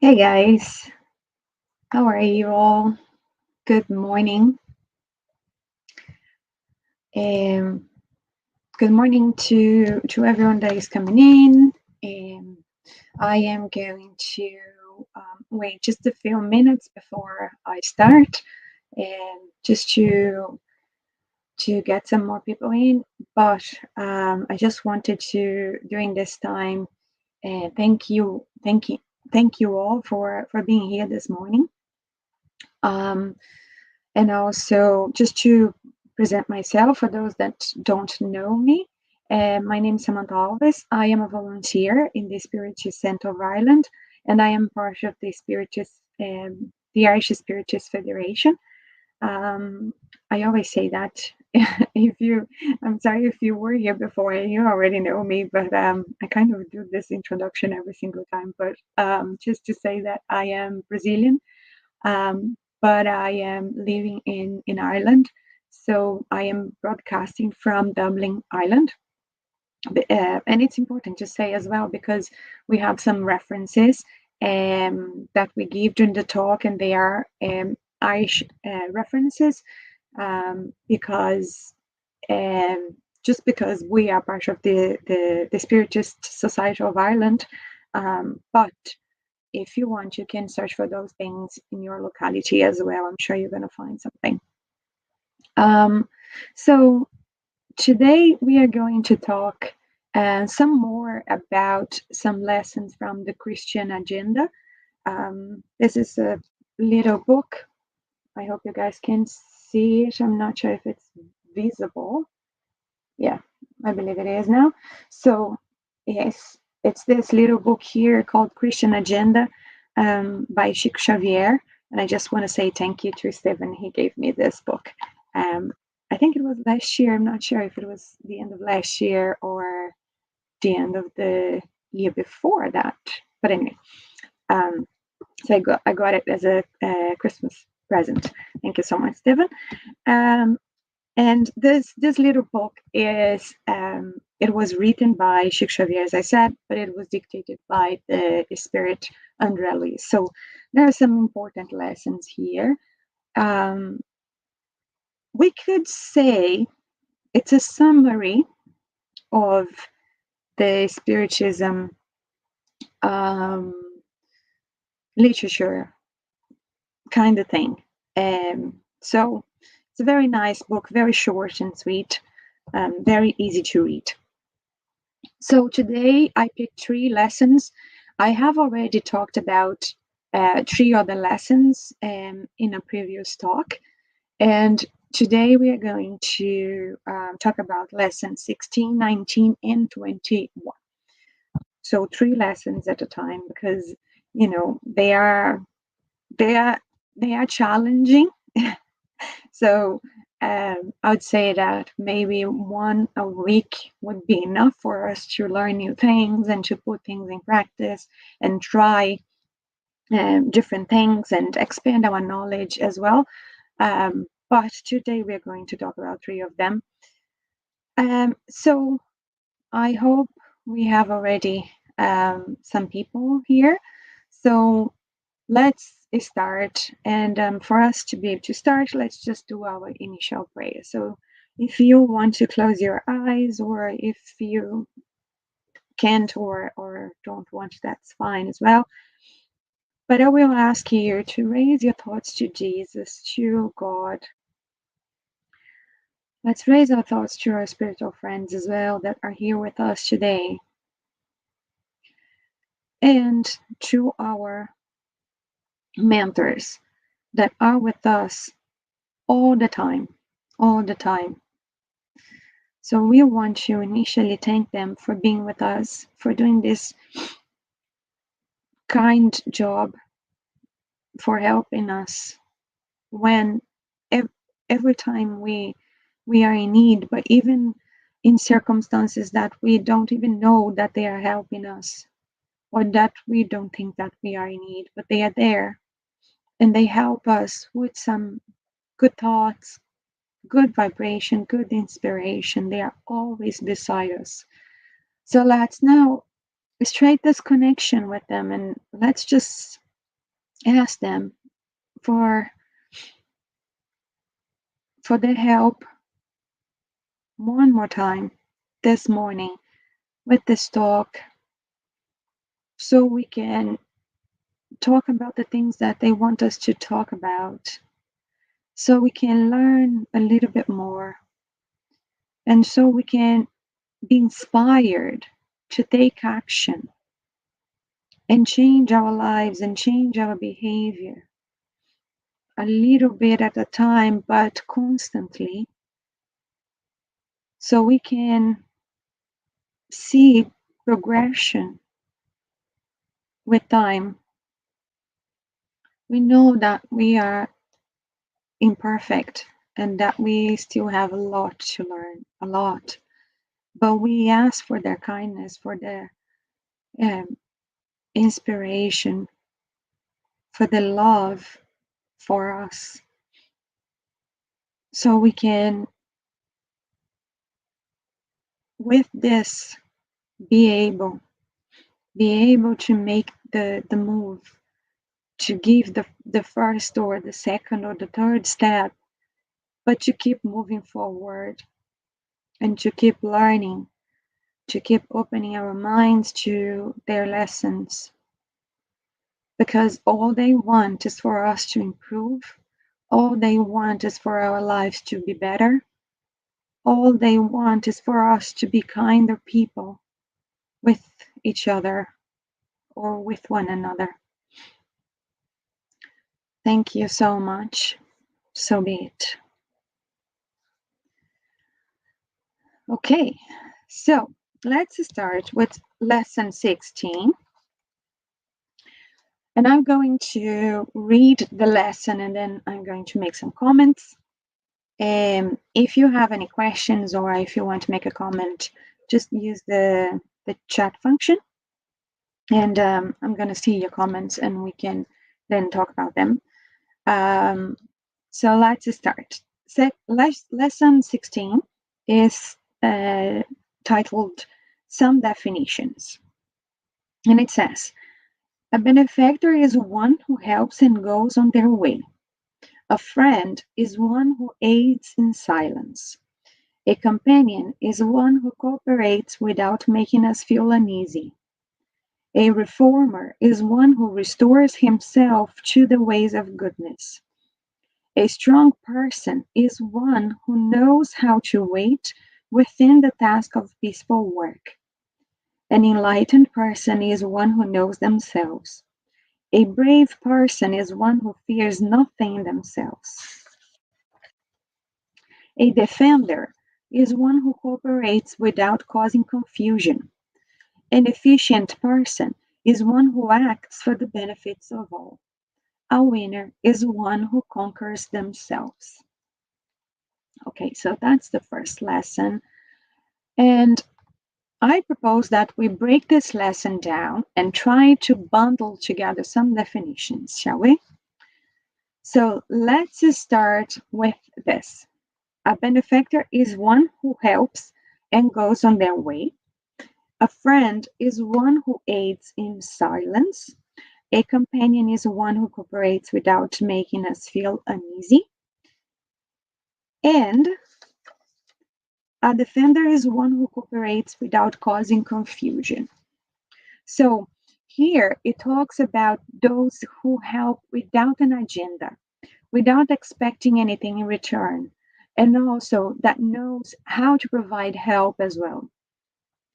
Hey guys, how are you all? Good morning. Um, Good morning to everyone that is coming in. Um, I am going to wait just a few minutes before I start, just to get some more people in. But I just wanted to during this time, thank you all for being here this morning. Um, and also just to present myself for those that don't know me. My name is Samanta Alves. I am a volunteer in the Spiritist Centre of Ireland, and I am part of the Irish Spiritist Federation. I always say that if you, I'm sorry if you were here before, you already know me, but I kind of do this introduction every single time. But just to say that I am Brazilian, but I am living in Ireland. So I am broadcasting from Dublin, Ireland. And it's important to say as well because we have some references that we give during the talk, and they are Irish references because just because we are part of the Spiritist Society of Ireland. But if you want, you can search for those things in your locality as well. I'm sure you're going to find something. Um, so today we are going to talk some more about some lessons from the Christian agenda. This is a little book. I hope you guys can see it. I'm not sure if it's visible. Yeah, I believe it is now. So, yes, it's this little book here called Christian Agenda by Chico Xavier. And I just want to say thank you to Stephen. He gave me this book. Um, I think it was last year. I'm not sure if it was the end of last year or the end of the year before that. But anyway, um, so I got it as a Christmas present. Thank you so much, Stephen. Um, and this little book is it was written by Chico Xavier, as I said, but it was dictated by the spirit Andrelli. So there are some important lessons here. Um, we could say it's a summary of the Spiritism um, literature kind of thing. So it's a very nice book, very short and sweet, very easy to read. So today I picked three lessons. I have already talked about three other lessons in a previous talk. And today we are going to talk about lessons 16, 19, and 21. So three lessons at a time because, they are they are challenging. So I would say that maybe one a week would be enough for us to learn new things and to put things in practice and try different things and expand our knowledge as well. But today we're going to talk about three of them. So I hope we have already some people here. So let's start. And for us to be able to start, let's just do our initial prayer. So if you want to close your eyes, or if you can't or don't want, that's fine as well. But I will ask you to raise your thoughts to Jesus, to God. Let's raise our thoughts to our spiritual friends as well that are here with us today, and to our mentors that are with us all the time, all the time. So we want to initially thank them for being with us, for doing this kind job, for helping us when every time we are in need, but even in circumstances that we don't even know that they are helping us, or that we don't think that we are in need, but they are there and they help us with some good thoughts, good vibration, good inspiration. They are always beside us. So let's now straight this connection with them, and let's just ask them for their help one more time this morning with this talk, so we can talk about the things that they want us to talk about, so we can learn a little bit more, and so we can be inspired to take action and change our lives and change our behavior a little bit at a time, but constantly, so we can see progression with time. We know that we are imperfect and that we still have a lot to learn, a lot. But we ask for their kindness, for their um, inspiration, for the love for us, so we can, with this, be able to make the move, to give the first or the second or the third step, but to keep moving forward and to keep learning, to keep opening our minds to their lessons, because all they want is for us to improve. All they want is for our lives to be better. All they want is for us to be kinder people with each other or with one another. Thank you so much. So be it. Okay, so let's start with lesson 16. And I'm going to read the lesson and then I'm going to make some comments. If you have any questions or if you want to make a comment, just use the chat function. And I'm going to see your comments and we can then talk about them. So let's start. Lesson 16 is titled Some Definitions. And it says, a benefactor is one who helps and goes on their way. A friend is one who aids in silence. A companion is one who cooperates without making us feel uneasy. A reformer is one who restores himself to the ways of goodness. A strong person is one who knows how to wait within the task of peaceful work. An enlightened person is one who knows themselves. A brave person is one who fears nothing in themselves. A defender is one who cooperates without causing confusion. An efficient person is one who acts for the benefits of all. A winner is one who conquers themselves. Okay, so that's the first lesson. And I propose that we break this lesson down and try to bundle together some definitions, shall we? So let's start with this. A benefactor is one who helps and goes on their way. A friend is one who aids in silence. A companion is one who cooperates without making us feel uneasy. And a defender is one who cooperates without causing confusion. So here it talks about those who help without an agenda, without expecting anything in return, and also that knows how to provide help as well,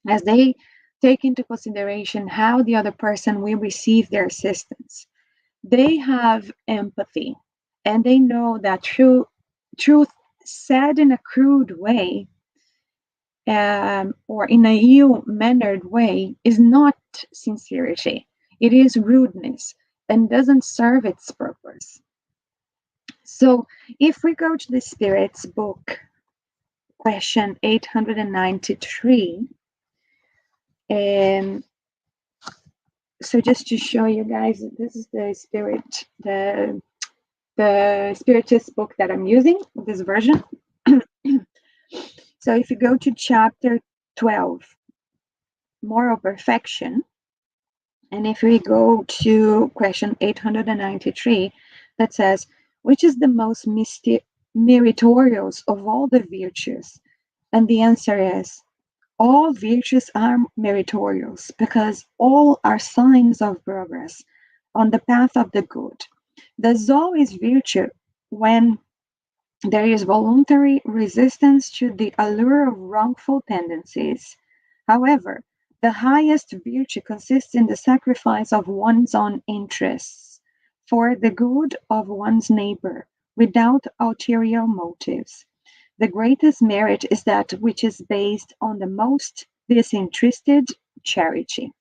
as they take into consideration how the other person will receive their assistance. They have empathy, and they know that truth said in a crude way, or in a ill-mannered way, is not sincerity. It is rudeness and doesn't serve its purpose. So if we go to the Spirit's book, question 893, so just to show you guys, this is the Spirit, the Spiritist book that I'm using, this version. So if you go to chapter 12, Moral Perfection, And if we go to question 893, that says, which is the most meritorious of all the virtues? And the answer is, all virtues are meritorious because all are signs of progress on the path of the good. There's always virtue when there is voluntary resistance to the allure of wrongful tendencies. However, the highest virtue consists in the sacrifice of one's own interests for the good of one's neighbor without ulterior motives. The greatest merit is that which is based on the most disinterested charity.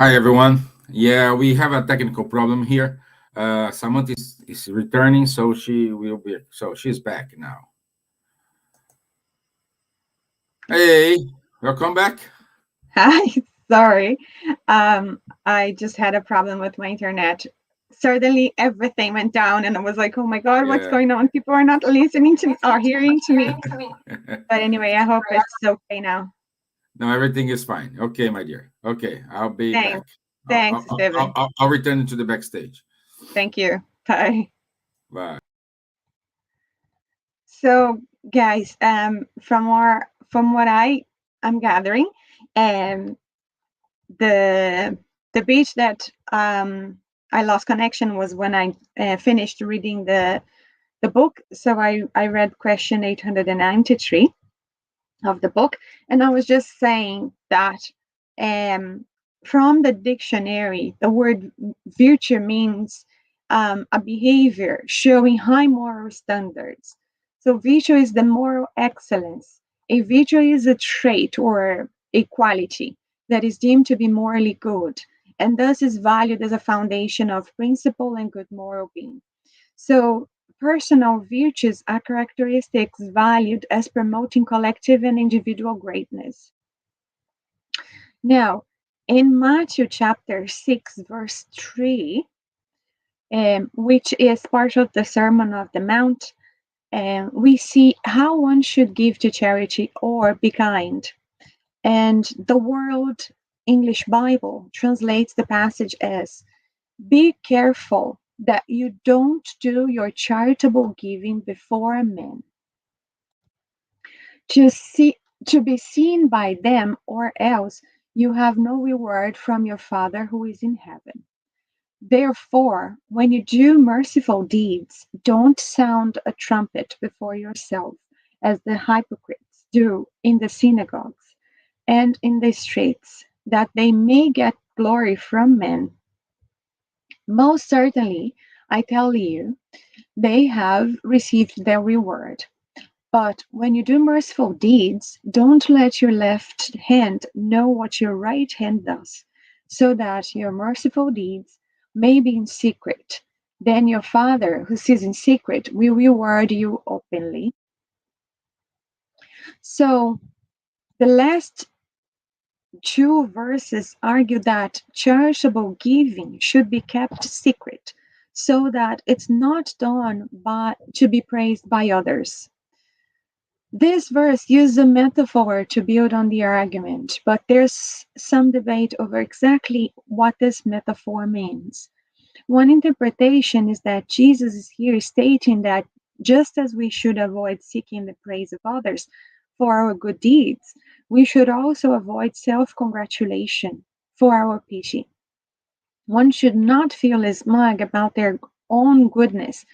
Hi, everyone. Yeah, we have a technical problem here. Samanta is returning, so she's back now. Hey, welcome back. Hi, sorry. I just had a problem with my internet. Suddenly, everything went down, and I was like, "Oh my God, what's Yeah. going on? People are not listening to me or hearing to me." But anyway, I hope it's okay now. No, everything is fine. Okay, my dear. Okay, I'll be Thanks, back. thanks, Steven. I'll return to the backstage. Thank you. Bye. Bye. So, guys, from what I'm gathering, um, the the beach that I lost connection was when I finished reading the book. So I read question 893 of the book, and I was just saying that um, from the dictionary, the word virtue means a behavior showing high moral standards. So virtue is the moral excellence. A virtue is a trait or a quality that is deemed to be morally good, and thus is valued as a foundation of principle and good moral being. So, personal virtues are characteristics valued as promoting collective and individual greatness. Now, in Matthew chapter 6, verse 3, which is part of the Sermon of the Mount, we see how one should give to charity or be kind. And the World English Bible translates the passage as be careful that you don't do your charitable giving before men to see to be seen by them, or else you have no reward from your Father who is in heaven. Therefore, when you do merciful deeds, don't sound a trumpet before yourself, as the hypocrites do in the synagogues and in the streets, that they may get glory from men. Most certainly, I tell you, they have received their reward. But when you do merciful deeds, don't let your left hand know what your right hand does, so that your merciful deeds may be in secret. Then your Father, who sees in secret, will reward you openly. So the last two verses argue that charitable giving should be kept secret, so that it's not done by to be praised by others. This verse uses a metaphor to build on the argument, but there's some debate over exactly what this metaphor means. One interpretation is that Jesus is here stating that just as we should avoid seeking the praise of others for our good deeds, we should also avoid self congratulation for our pity. One should not feel smug about their own goodness,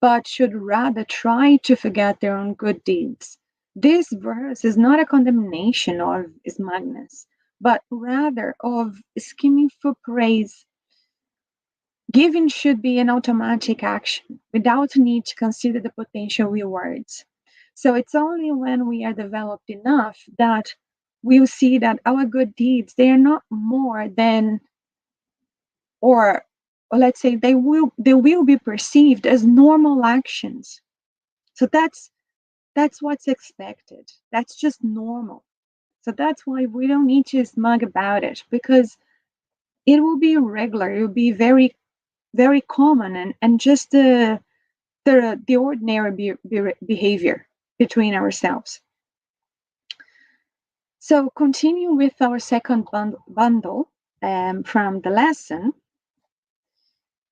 but should rather try to forget their own good deeds. This verse is not a condemnation of smugness, but rather of scheming for praise. Giving should be an automatic action without need to consider the potential rewards. So it's only when we are developed enough that we'll see that our good deeds, they are not more than, or, or let's say they will be perceived as normal actions. So that's what's expected. That's just normal. So that's why we don't need to smug about it, because it will be regular. It will be very, very common, and just the ordinary behavior between ourselves. So continue with our second bundle from the lesson.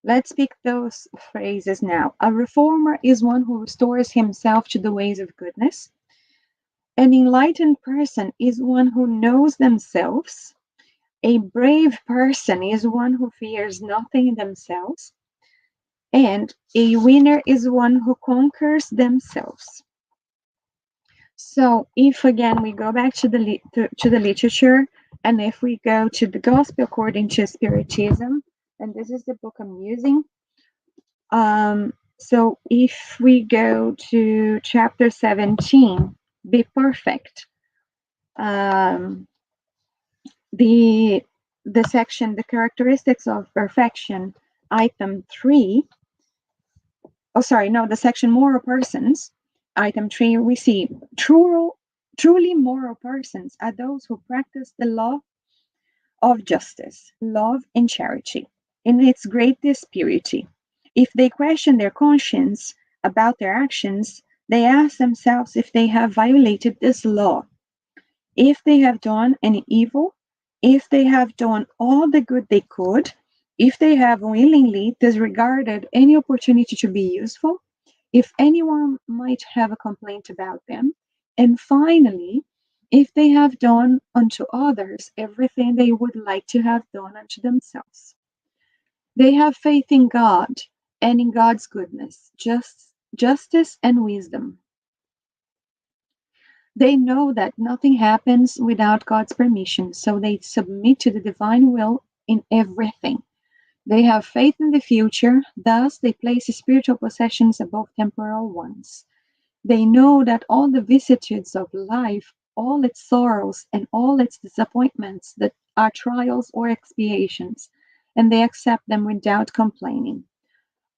Let's pick those phrases now. A reformer is one who restores himself to the ways of goodness. An enlightened person is one who knows themselves. A brave person is one who fears nothing in themselves. And a winner is one who conquers themselves. So, if again we go back to the literature, and if we go to the Gospel according to Spiritism, and this is the book I'm using. So, if we go to chapter 17, be perfect. Um, the the section, the characteristics of perfection, item 3, oh, sorry, no, the section moral persons, item 3, we see truly moral persons are those who practice the law of justice, love, and charity in its greatest purity. If they question their conscience about their actions, they ask themselves if they have violated this law, if they have done any evil, if they have done all the good they could, if they have willingly disregarded any opportunity to be useful, if anyone might have a complaint about them, and finally, if they have done unto others everything they would like to have done unto themselves. They have faith in God and in God's goodness, justice, and wisdom. They know that nothing happens without God's permission, so they submit to the divine will in everything. They have faith in the future, thus, they place spiritual possessions above temporal ones. They know that all the vicissitudes of life, all its sorrows, and all its disappointments that are trials or expiations, and they accept them without complaining.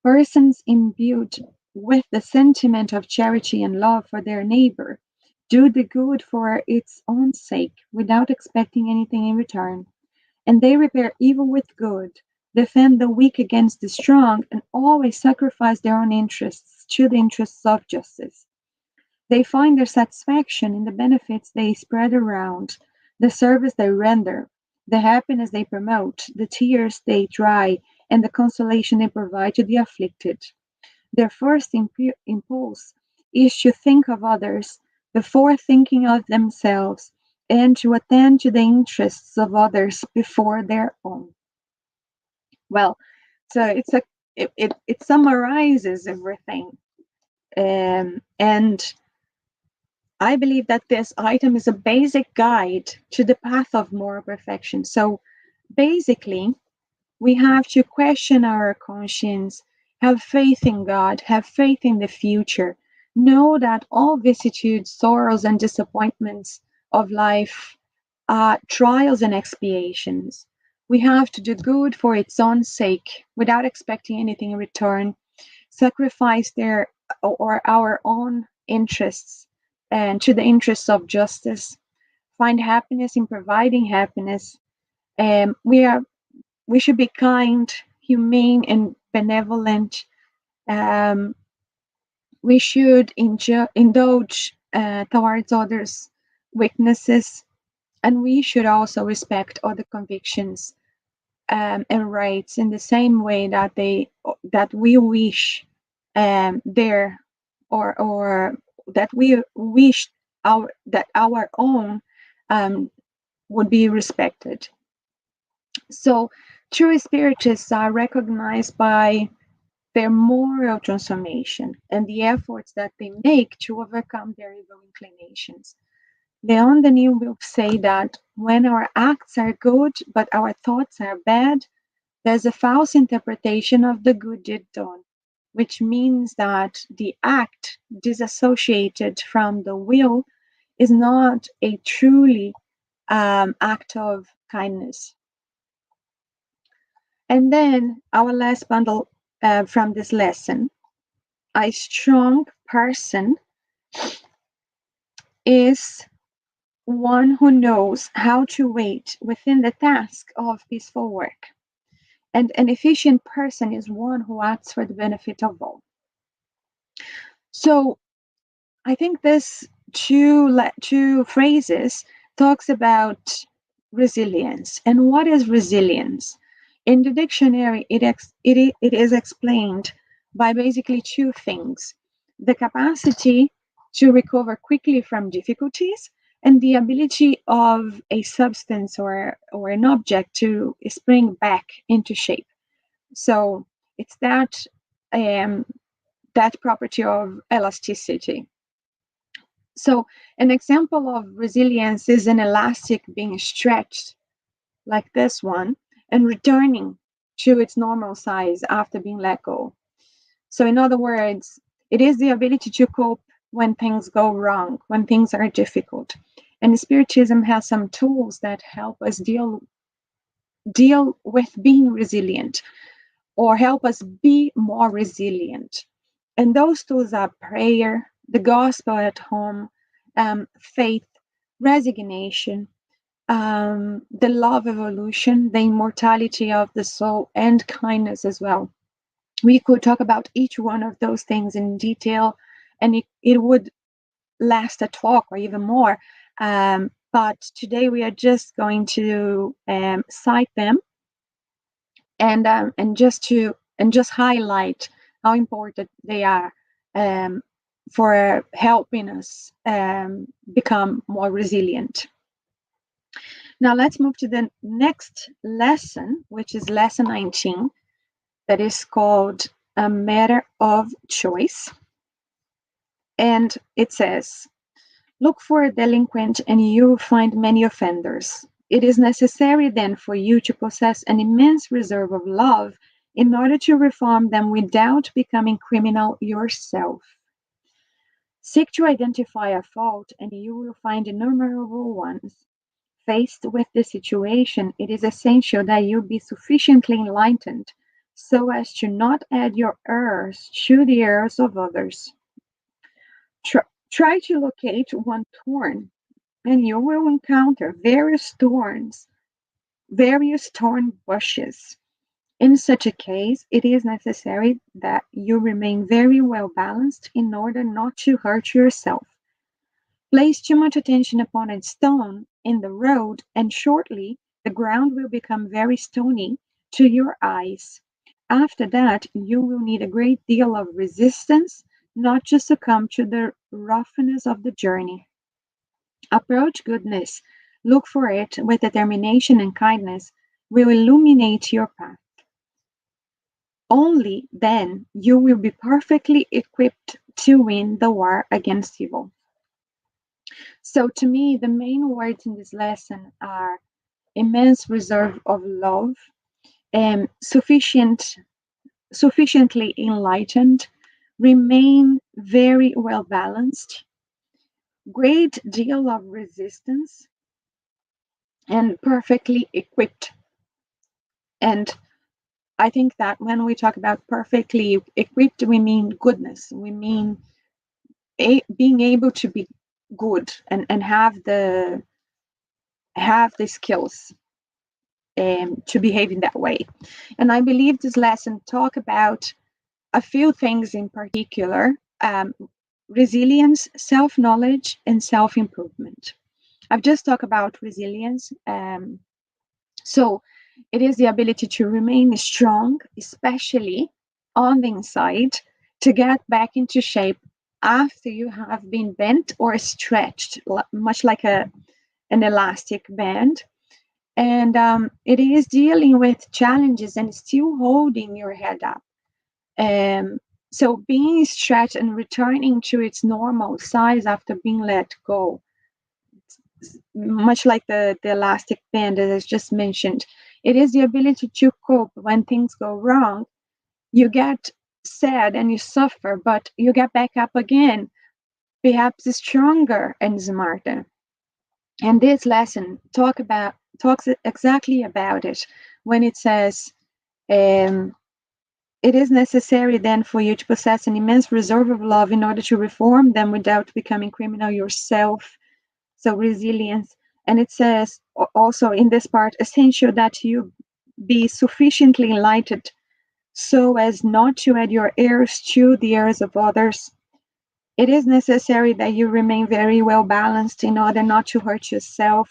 Persons imbued with the sentiment of charity and love for their neighbor do the good for its own sake without expecting anything in return, and they repair evil with good, defend the weak against the strong, and always sacrifice their own interests to the interests of justice. They find their satisfaction in the benefits they spread around, the service they render, the happiness they promote, the tears they dry, and the consolation they provide to the afflicted. Their first impulse is to think of others before thinking of themselves, and to attend to the interests of others before their own. Well, so it summarizes everything, and I believe that this item is a basic guide to the path of moral perfection. So basically, we have to question our conscience, have faith in God, have faith in the future, know that all vicissitudes, sorrows, and disappointments of life are trials and expiations. We have to do good for its own sake without expecting anything in return, sacrifice their or our own interests and to the interests of justice, find happiness in providing happiness. We should be kind, humane, and benevolent. Um, we should indulge towards others' weaknesses, and we should also respect other convictions and rights in the same way that we wish their or that we wish our own um, would be respected. So true spiritists are recognized by their moral transformation and the efforts that they make to overcome their evil inclinations. Leon Denis will say that when our acts are good but our thoughts are bad, there's a false interpretation of the good deed done, which means that the act disassociated from the will is not a truly act of kindness. And then our last bundle from this lesson, a strong person is one who knows how to wait within the task of peaceful work. And an efficient person is one who acts for the benefit of all. So I think this two phrases talks about resilience. And what is resilience? In the dictionary, it is explained by basically two things: the capacity to recover quickly from difficulties, and the ability of a substance or an object to spring back into shape. So it's um, that property of elasticity. So an example of resilience is an elastic being stretched like this one and returning to its normal size after being let go. So in other words, it is the ability to cope when things go wrong, when things are difficult. And Spiritism has some tools that help us deal deal with being resilient or help us be more resilient. And those tools are prayer, the gospel at home, faith, resignation, the love evolution, the immortality of the soul, and kindness as well. We could talk about each one of those things in detail, and it would last a talk or even more. But today we are just going to cite them and just highlight how important they are um, for helping us become more resilient. Now let's move to the next lesson, which is lesson 19, that is called A Matter of Choice. And it says, look for a delinquent and you will find many offenders. It is necessary then for you to possess an immense reserve of love in order to reform them without becoming criminal yourself. Seek to identify a fault and you will find innumerable ones. Faced with the situation, it is essential that you be sufficiently enlightened so as to not add your errors to the errors of others. Try to locate one thorn, and you will encounter various thorn bushes. In such a case, it is necessary that you remain very well balanced in order not to hurt yourself. Place too much attention upon a stone in the road, and shortly the ground will become very stony to your eyes. After that, you will need a great deal of resistance not to succumb to the roughness of the journey. Approach goodness, look for it with determination, and kindness will illuminate your path. Only then you will be perfectly equipped to win the war against evil. So, to me, the main words in this lesson are immense reserve of love, sufficiently enlightened, remain very well balanced, great deal of resistance, and perfectly equipped. And I think that when we talk about perfectly equipped, we mean goodness. We mean being able to be good and have the skills to behave in that way. And I believe this lesson talk about a few things in particular: resilience, self-knowledge, and self-improvement. I've just talked about resilience. So it is the ability to remain strong, especially on the inside, to get back into shape after you have been bent or stretched, much like an elastic band. And it is dealing with challenges and still holding your head up. Um, so being stretched and returning to its normal size after being let go, much like the elastic band that I just mentioned, it is the ability to cope when things go wrong. You get sad and you suffer, but you get back up again, perhaps stronger and smarter. And this lesson talks exactly about it when it says, um, it is necessary then for you to possess an immense reserve of love in order to reform them without becoming criminal yourself. So resilience. And it says also in this part, essential that you be sufficiently enlightened so as not to add your errors to the errors of others. It is necessary that you remain very well balanced in order not to hurt yourself.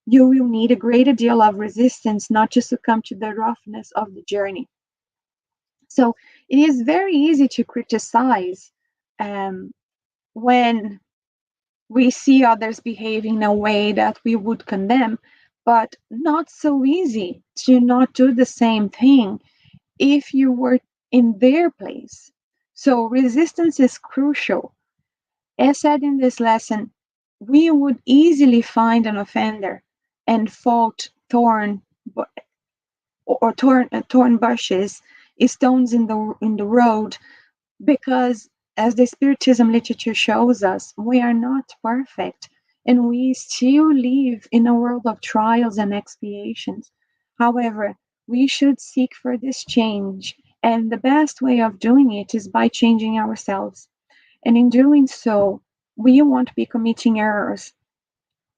You will need a greater deal of resistance not to succumb to the roughness of the journey. So it is very easy to criticize um, when we see others behaving in a way that we would condemn, but not so easy to not do the same thing if you were in their place. So resistance is crucial. As said in this lesson, we would easily find an offender and fault thorn bushes, stones in the road, because as the spiritism literature shows us, we are not perfect and we still live in a world of trials and expiations. However, we should seek for this change, and the best way of doing it is by changing ourselves. And in doing so, we won't be committing errors.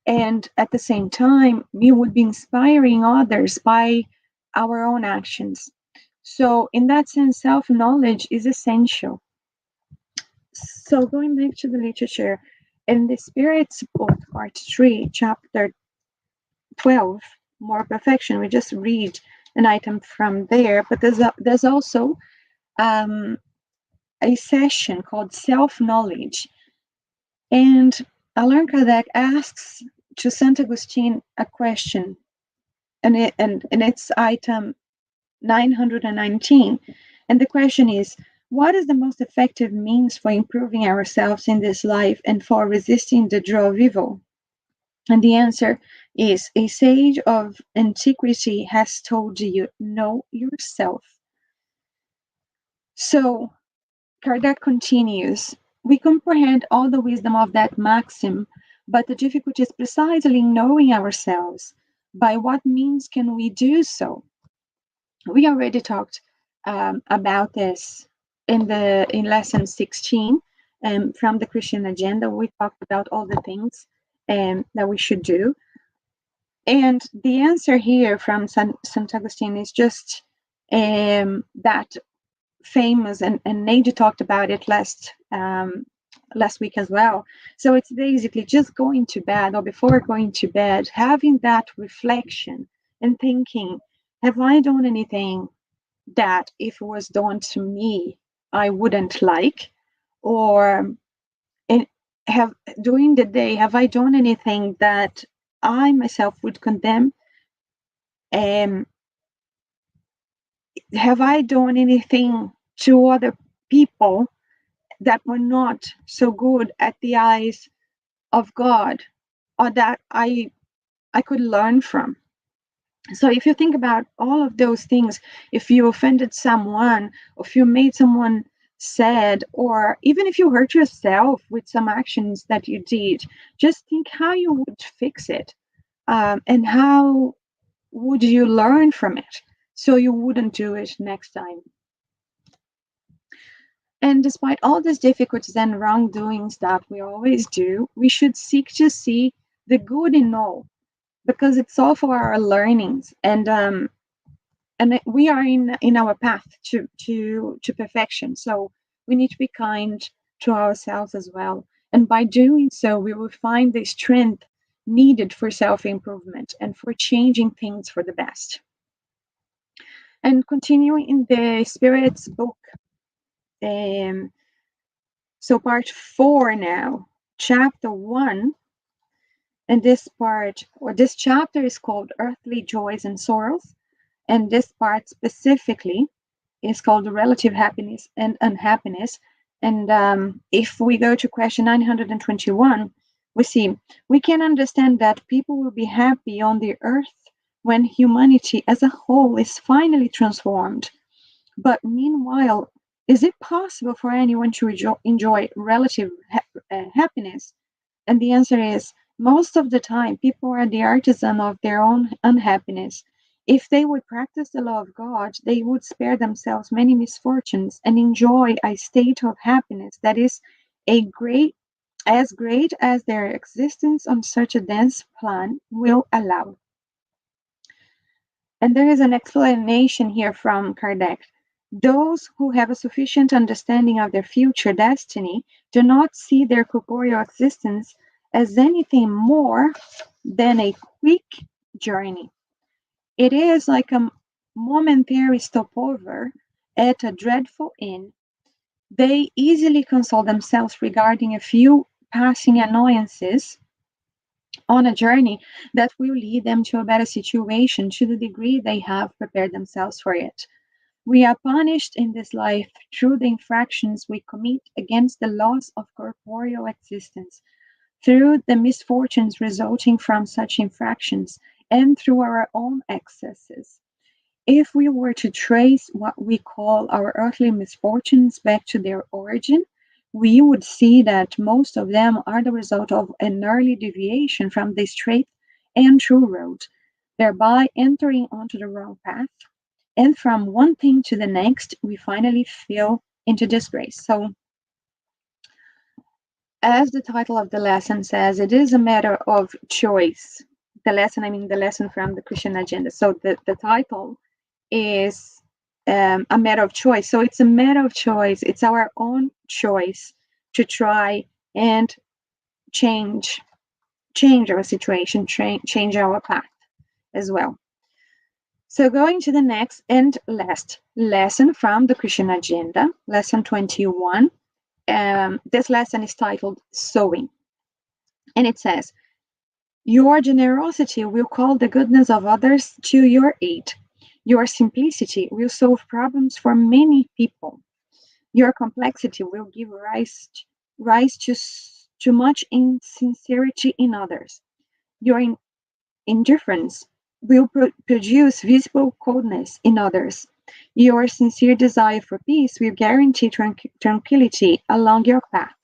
And at the same time, we would be inspiring others by our own actions. So, in that sense, self knowledge is essential. So, going back to the literature, in the Spirit's Book, Part 3, Chapter 12, More Perfection, we just read an item from there, but there's also um, a session called Self Knowledge. And Allan Kardec asks to Saint Augustine a question, and it's item 919. And the question is, what is the most effective means for improving ourselves in this life and for resisting the draw of evil? And the answer is, a sage of antiquity has told you, know yourself. So Kardec continues, we comprehend all the wisdom of that maxim, but the difficulty is precisely in knowing ourselves. By what means can we do so? We already talked about this in lesson 16 from the Christian agenda. We talked about all the things that we should do. And the answer here from St. Augustine is just that famous, and Neji talked about it last week as well. So it's basically just going to bed, or before going to bed, having that reflection and thinking, have I done anything that if it was done to me I wouldn't like? Or in, have during the day, have I done anything that I myself would condemn? um have I done anything to other people that were not so good at the eyes of God, or that I could learn from? So if you think about all of those things, if you offended someone, or if you made someone sad, or even if you hurt yourself with some actions that you did, just think how you would fix it, and how would you learn from it so you wouldn't do it next time. And despite all these difficulties and wrongdoings that we always do, we should seek to see the good in all, because it's all for our learnings. And we are in our path to perfection. So we need to be kind to ourselves as well. And by doing so, we will find the strength needed for self improvement and for changing things for the best. And continuing in the Spirit's book, um, so part 4 now, chapter 1, and this part, or this chapter, is called Earthly Joys and Sorrows. And this part specifically is called Relative Happiness and Unhappiness. And if we go to question 921, we see we can understand that people will be happy on the earth when humanity as a whole is finally transformed. But meanwhile, is it possible for anyone to enjoy relative happiness? And the answer is, most of the time, people are the artisan of their own unhappiness. If they would practice the law of God, they would spare themselves many misfortunes and enjoy a state of happiness that is as great as their existence on such a dense plan will allow. And there is an explanation here from Kardec. Those who have a sufficient understanding of their future destiny do not see their corporeal existence as anything more than a quick journey. It is like a momentary stopover at a dreadful inn. They easily console themselves regarding a few passing annoyances on a journey that will lead them to a better situation to the degree they have prepared themselves for it. We are punished in this life through the infractions we commit against the laws of corporeal existence, through the misfortunes resulting from such infractions, and through our own excesses. If we were to trace what we call our earthly misfortunes back to their origin, we would see that most of them are the result of an early deviation from the straight and true road. thereby entering onto the wrong path. And from one thing to the next, we finally feel into disgrace. So, as the title of the lesson says, it is a matter of choice. The lesson, I mean, the lesson from the Christian agenda. So, the title is a matter of choice. So, it's a matter of choice. It's our own choice to try and change our situation, change our path as well. So going to the next and last lesson from the Christian agenda, lesson 21. This lesson is titled Sowing. And it says, your generosity will call the goodness of others to your aid. Your simplicity will solve problems for many people. Your complexity will give rise to much insincerity in others. Your indifference will produce visible coldness in others. Your sincere desire for peace will guarantee tranquility along your path.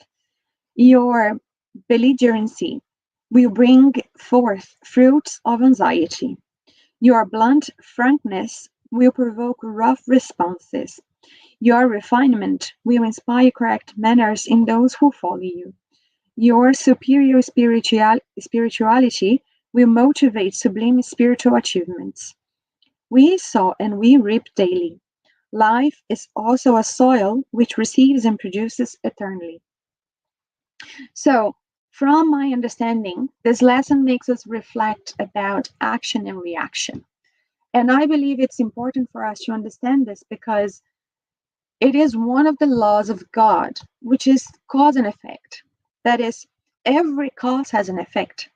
Your belligerency will bring forth fruits of anxiety. Your blunt frankness will provoke rough responses. Your refinement will inspire correct manners in those who follow you. Your superior spirituality will motivate sublime spiritual achievements. We sow and we reap daily. Life is also a soil which receives and produces eternally. So, from my understanding, this lesson makes us reflect about action and reaction. And I believe it's important for us to understand this because it is one of the laws of God, which is cause and effect. That is, every cause has an effect.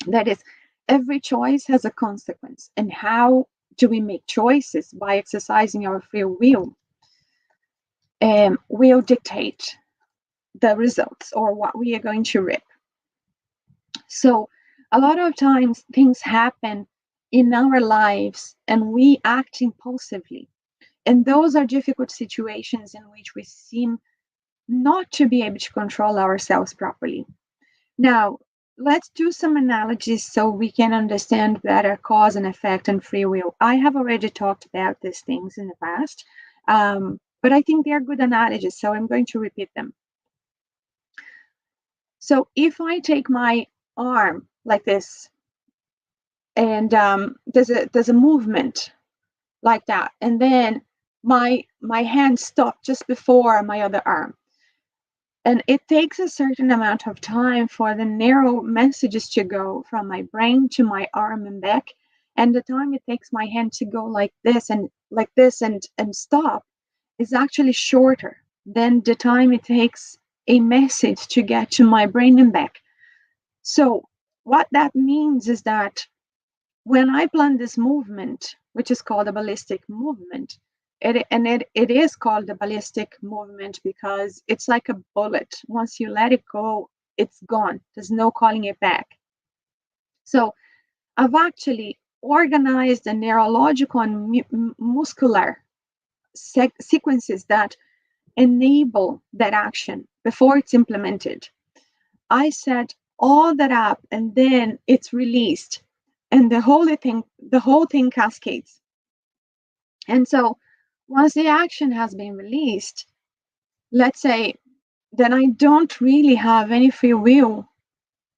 That is, every choice has a consequence. And how do we make choices? By exercising our free will, will dictate the results or what we are going to reap. So, a lot of times things happen in our lives and we act impulsively. And those are difficult situations in which we seem not to be able to control ourselves properly. Now, let's do some analogies so we can understand better cause and effect and free will. I have already talked about these things in the past, but I think they are good analogies, so I'm going to repeat them. So if I take my arm like this, and there's a movement like that, and then my hand stopped just before my other arm. And it takes a certain amount of time for the narrow messages to go from my brain to my arm and back. And the time it takes my hand to go like this and stop is actually shorter than the time it takes a message to get to my brain and back. So what that means is that when I plan this movement, which is called a ballistic movement, it is called a ballistic movement because it's like a bullet. Once you let it go, it's gone. There's no calling it back. So I've actually organized the neurological and muscular sequences that enable that action before it's implemented. I set all that up and then it's released and the whole thing cascades. And so once the action has been released, let's say, then I don't really have any free will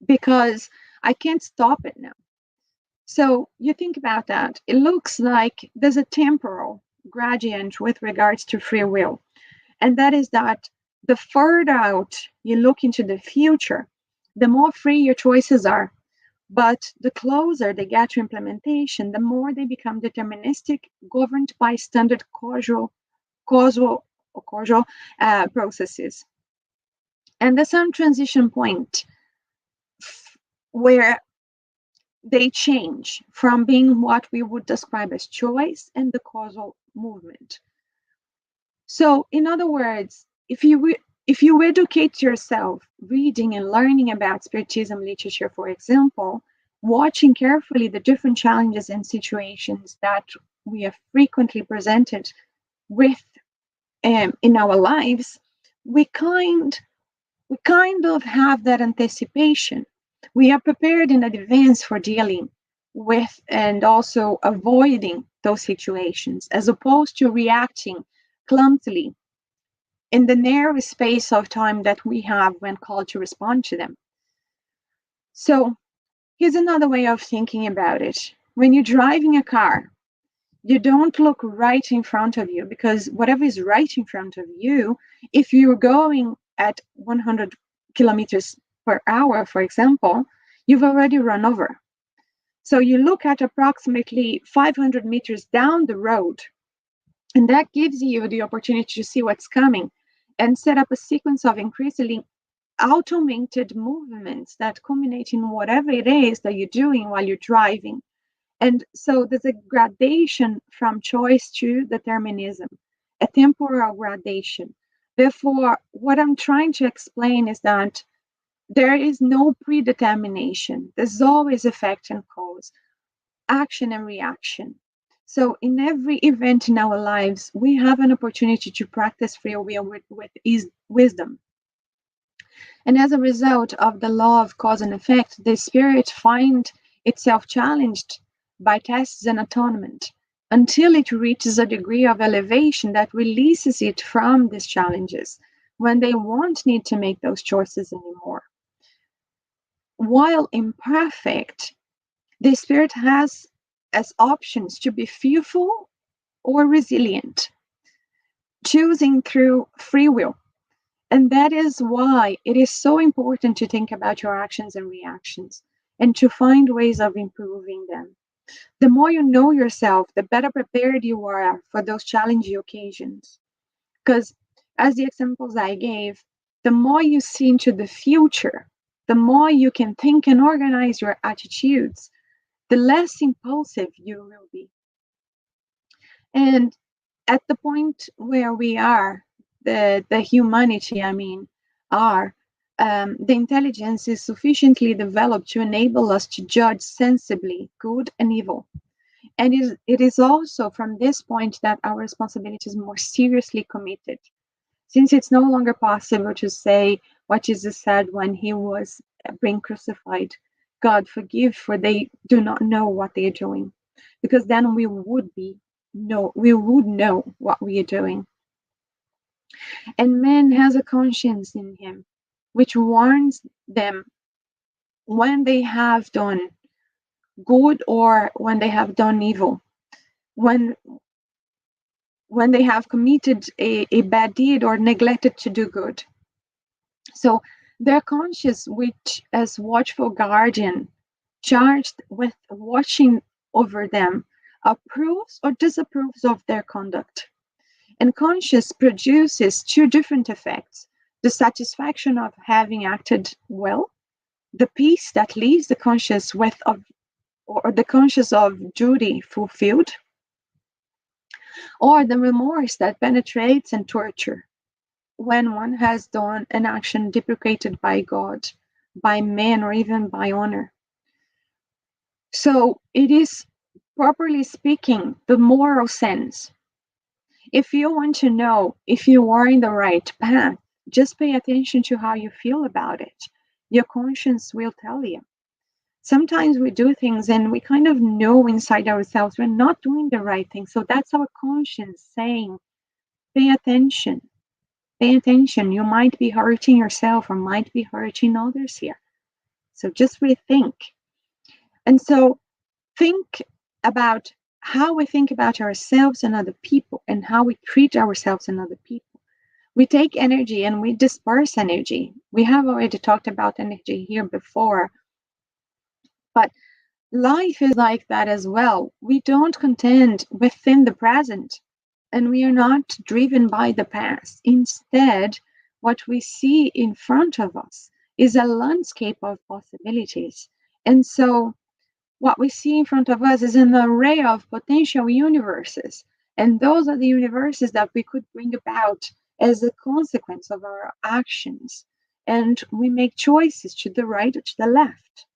because I can't stop it now. So you think about that. It looks like there's a temporal gradient with regards to free will. And that is that the further out you look into the future, the more free your choices are. But the closer they get to implementation, the more they become deterministic, governed by standard causal processes. And there's some transition point where they change from being what we would describe as choice and the causal movement. So, in other words, if you educate yourself reading and learning about spiritism literature, for example, watching carefully the different challenges and situations that we are frequently presented with in our lives, we kind of have that anticipation. We are prepared in advance for dealing with and also avoiding those situations, as opposed to reacting clumsily in the narrow space of time that we have when called to respond to them. So here's another way of thinking about it. When you're driving a car, you don't look right in front of you, because whatever is right in front of you, if you're going at 100 kilometers per hour, for example, you've already run over. So you look at approximately 500 meters down the road, and that gives you the opportunity to see what's coming and set up a sequence of increasingly automated movements that culminate in whatever it is that you're doing while you're driving. And so there's a gradation from choice to determinism, a temporal gradation. Therefore, what I'm trying to explain is that there is no predetermination. There's always effect and cause, action and reaction. So, in every event in our lives, we have an opportunity to practice free will with wisdom. And as a result of the law of cause and effect, the spirit finds itself challenged by tests and atonement until it reaches a degree of elevation that releases it from these challenges when they won't need to make those choices anymore. While imperfect, the spirit has as options to be fearful or resilient, choosing through free will. And that is why it is so important to think about your actions and reactions and to find ways of improving them. The more you know yourself, the better prepared you are for those challenging occasions. Because, as the examples I gave, the more you see into the future, the more you can think and organize your attitudes, the less impulsive you will be. And at the point where we are, the humanity, I mean, are, the intelligence is sufficiently developed to enable us to judge sensibly good and evil. And it is also from this point that our responsibility is more seriously committed, since it's no longer possible to say what Jesus said when he was being crucified: God, forgive, for they do not know what they are doing. Because then we would know what we are doing. And man has a conscience in him which warns them when they have done good or when they have done evil, when they have committed a bad deed or neglected to do good. So their conscience, which as watchful guardian charged with watching over them, approves or disapproves of their conduct. And conscience produces two different effects: the satisfaction of having acted well, the peace that leaves the conscience with of or the conscience of duty fulfilled, or the remorse that penetrates and torture when one has done an action deprecated by God, by man, or even by honor. So it is, properly speaking, the moral sense. If you want to know if you are in the right path, just pay attention to how you feel about it. Your conscience will tell you. Sometimes we do things and we kind of know inside ourselves we're not doing the right thing. So that's our conscience saying, pay attention. Pay attention. You might be hurting yourself or might be hurting others here. So just rethink. And so think about how we think about ourselves and other people and how we treat ourselves and other people. We take energy and we disperse energy. We have already talked about energy here before, but life is like that as well. We don't contend within the present and we are not driven by the past. Instead, what we see in front of us is a landscape of possibilities. And so what we see in front of us is an array of potential universes. And those are the universes that we could bring about as a consequence of our actions. And we make choices to the right or to the left.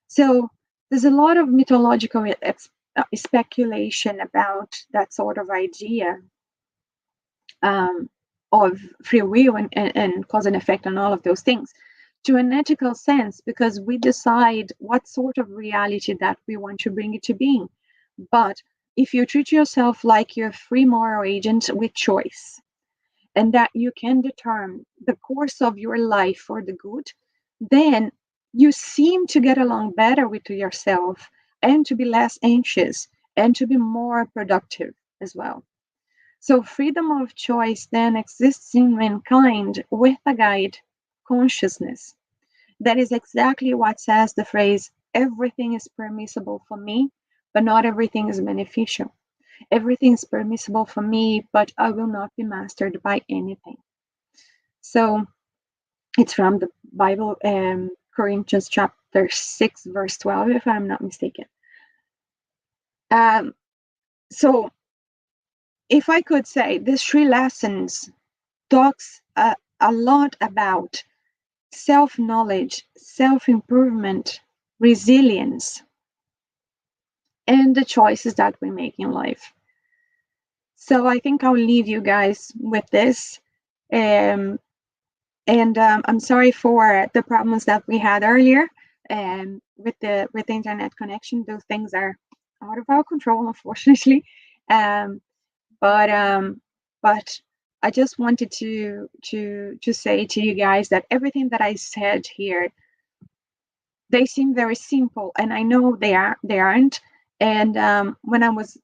So there's a lot of mythological speculation about that sort of idea of free will and cause and effect and all of those things. to an ethical sense, because we decide what sort of reality that we want to bring it to being. But if you treat yourself like you're a free moral agent with choice, and that you can determine the course of your life for the good, then you seem to get along better with yourself and to be less anxious and to be more productive as well. So, freedom of choice then exists in mankind with a guide, consciousness. That is exactly what says the phrase, everything is permissible for me, but not everything is beneficial. Everything is permissible for me, but I will not be mastered by anything. So it's from the Bible, Corinthians chapter 6, verse 12, if I'm not mistaken. Um, so if I could say, these three lessons talks a lot about self-knowledge, self-improvement, resilience, and the choices that we make in life. So I think I'll leave you guys with this. Um, and I'm sorry for the problems that we had earlier with the internet connection. Those things are out of our control, unfortunately. Um, but I just wanted to say to you guys that everything that I said here, they seem very simple, and I know they aren't. And when I was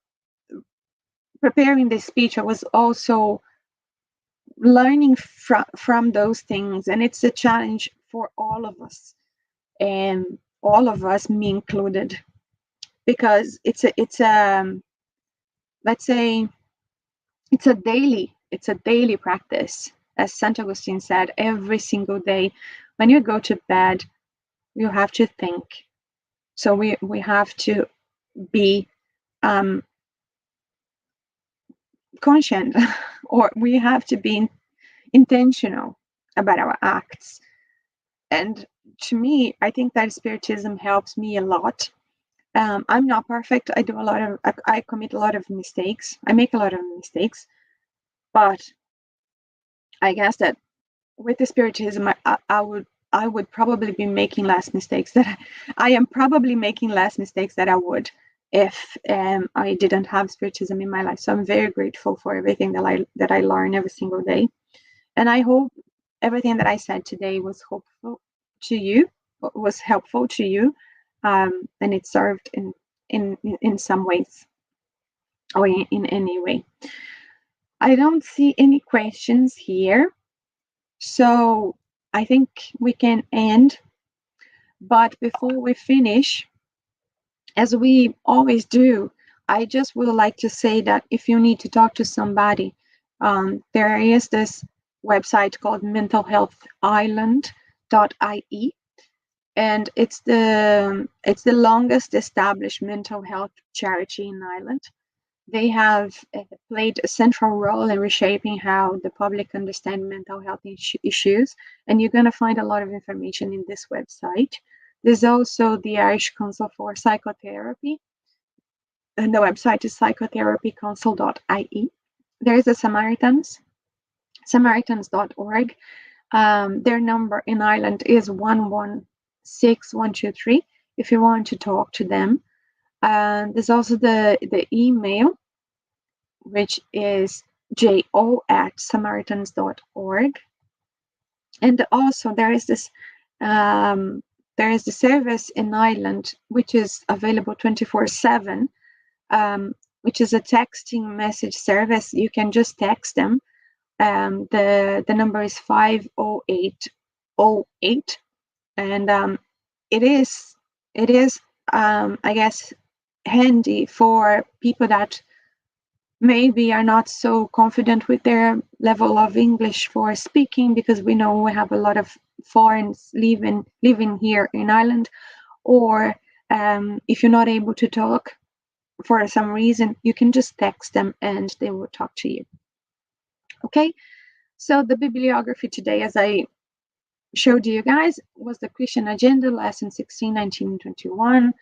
preparing this speech, I was also learning from those things, and it's a challenge for all of us, and all of us, me included, because it's a let's say it's a daily practice. As St. Augustine said, every single day when you go to bed, you have to think. So we have to be um, conscient, or we have to be intentional about our acts. And to me, I think that spiritism helps me a lot. I'm not perfect. I commit a lot of mistakes. I make a lot of mistakes, but I guess that with the spiritism, I would probably be making less mistakes that I am probably making less mistakes that I would if I didn't have spiritism in my life. So I'm very grateful for everything that I learn every single day, and I hope everything that I said today was hopeful to you, was helpful to you, and it served in some ways, or in any way. I don't see any questions here, so I think we can end. But before we finish, as we always do, I just would like to say that if you need to talk to somebody, there is this website called mentalhealthisland.ie, and it's the longest established mental health charity in Ireland. They have played a central role in reshaping how the public understand mental health issues, and you're going to find a lot of information in this website. There's also the Irish Council for Psychotherapy, and the website is psychotherapycouncil.ie. There is the Samaritans.org. Their number in Ireland is 116123 if you want to talk to them. There's also the email, which is jo@samaritans.org. And also there is the service in Ireland, which is available 24/7, which is a texting message service. You can just text them. The number is 50808, and it is I guess handy for people that maybe are not so confident with their level of English for speaking, because we know we have a lot of foreigners living here in Ireland, or if you're not able to talk for some reason, you can just text them and they will talk to you. Okay, so the bibliography today, as I showed you guys, was the Christian Agenda, lesson 16, 1921.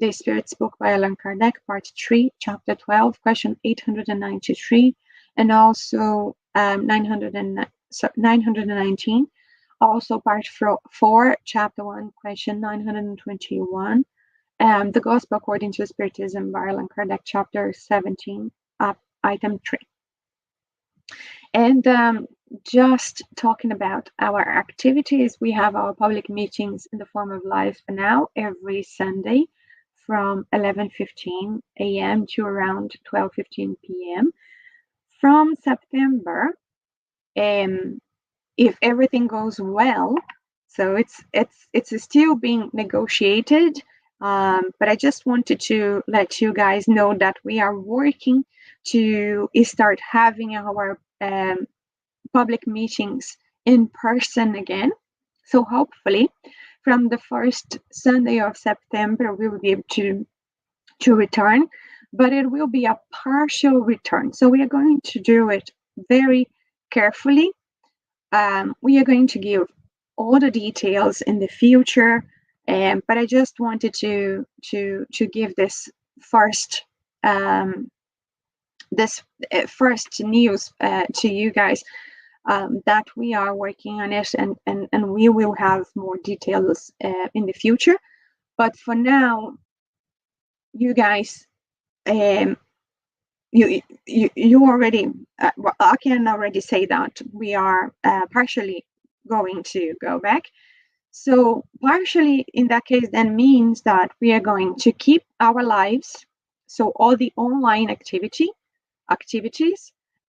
The Spirit's Book by Allan Kardec, part 3, chapter 12, question 893, and also 919. Also, part 4, chapter 1, question 921. The Gospel according to Spiritism, Viral and Kardec, chapter 17, item 3. And just talking about our activities, we have our public meetings in the form of live now every Sunday from 11:15 a.m. to around 12:15 p.m. From September, if everything goes well, so it's still being negotiated, but I just wanted to let you guys know that we are working to start having our public meetings in person again. So hopefully, from the first Sunday of September, we will be able to return, but it will be a partial return. So we are going to do it very carefully. We are going to give all the details in the future, but I just wanted to give this first first news to you guys, that we are working on it, and we will have more details in the future. But for now, you guys, you already, well, I can already say that we are partially going to go back. So partially in that case then means that we are going to keep our lives, so all the online activities,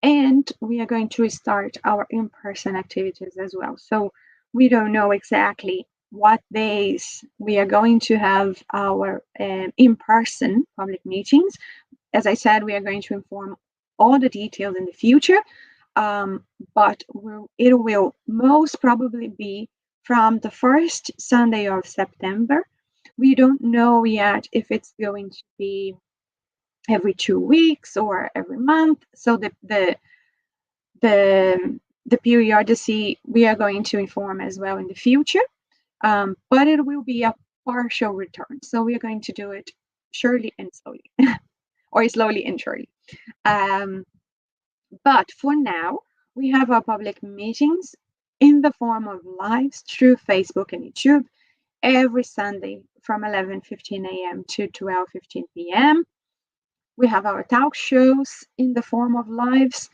and we are going to start our in-person activities as well. So we don't know exactly what days we are going to have our in-person public meetings. As I said, we are going to inform all the details in the future, but it will most probably be from the first Sunday of September. We don't know yet if it's going to be every 2 weeks or every month. So the periodicity we are going to inform as well in the future, but it will be a partial return. So we are going to do it surely and slowly, or slowly and surely. But for now, we have our public meetings in the form of lives through Facebook and YouTube every Sunday from 11:15 a.m. to 12:15 p.m. We have our talk shows in the form of lives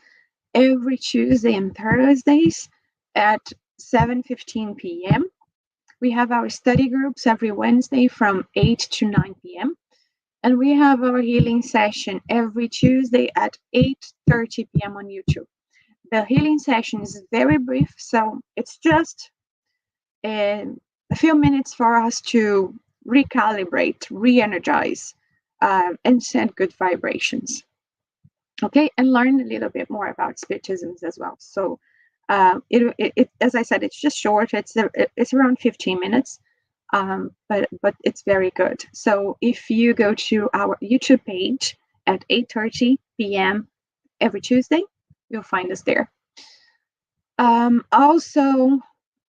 every Tuesday and Thursdays at 7:15 p.m. We have our study groups every Wednesday from 8 to 9 p.m. And we have our healing session every Tuesday at 8:30 p.m. on YouTube. The healing session is very brief, so it's just a few minutes for us to recalibrate, re-energize, and send good vibrations. Okay, and learn a little bit more about spiritisms as well. So, as I said, it's just short. It's around 15 minutes, but it's very good. So if you go to our YouTube page at 8:30 p.m. every Tuesday, you'll find us there. Also,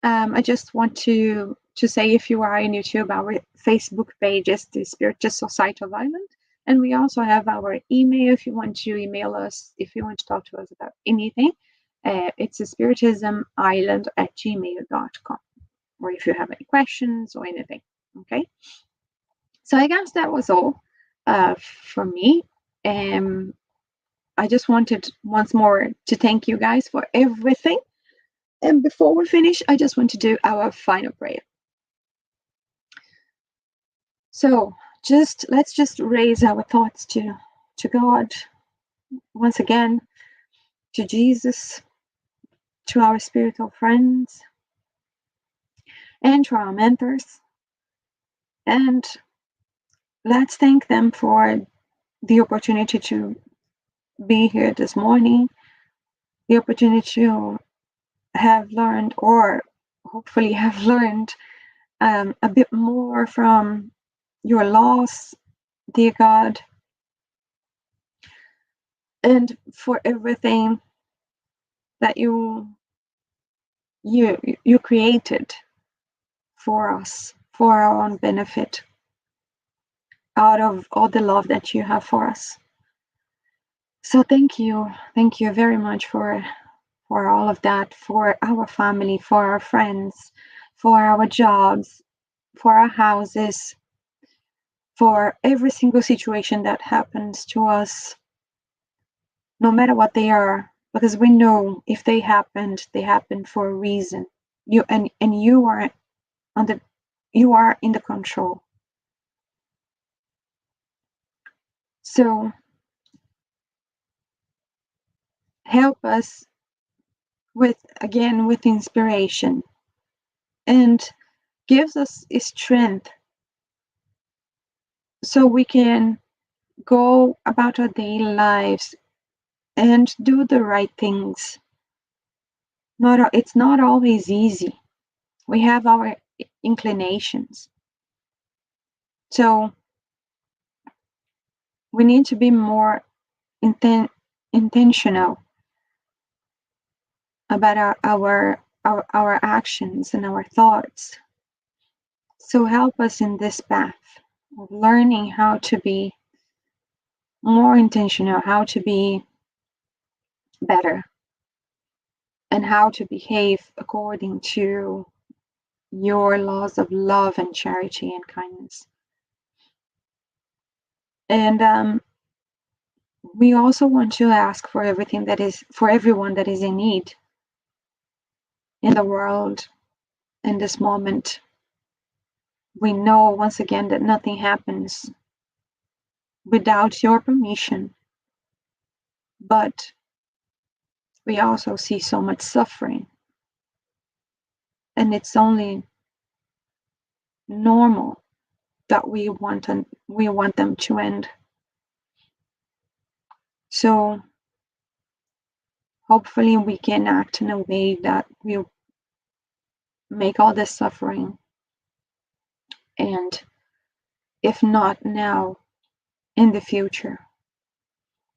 I just want to say, if you are in YouTube, our Facebook page is the Spiritist Society of Ireland, and we also have our email if you want to email us, if you want to talk to us about anything. It's spiritismireland@gmail.com, or if you have any questions or anything. Okay. So I guess that was all for me. I just wanted once more to thank you guys for everything. And before we finish, I just want to do our final prayer. So let's just raise our thoughts to God once again, to Jesus, to our spiritual friends, and to our mentors. And let's thank them for the opportunity to be here this morning, the opportunity to have learned, or hopefully have learned, a bit more from your loss, dear God, and for everything that you created for us, for our own benefit, out of all the love that you have for us. So thank you very much for for all of that, for our family, for our friends, for our jobs, for our houses, for every single situation that happens to us, no matter what they are, because we know if they happened for a reason. And you are on the you are in the control. So help us with inspiration, and gives us strength so we can go about our daily lives and do the right things. It's not always easy. We have our inclinations. So we need to be more intentional about our actions and our thoughts. So help us in this path of learning how to be more intentional, how to be better, and how to behave according to your laws of love and charity and kindness. And we also want to ask for everything that is for everyone that is in need in the world in this moment. We know once again that nothing happens without your permission, but we also see so much suffering, and it's only normal that we want them to end. So hopefully we can act in a way that will make all this suffering, and if not now, in the future,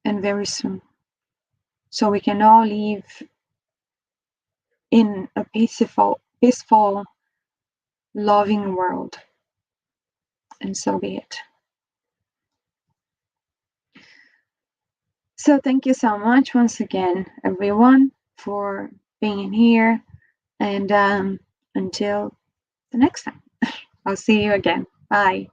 and very soon, so we can all live in a peaceful, loving world. And so be it. So thank you so much once again, everyone, for being here, and until the next time, I'll see you again. Bye.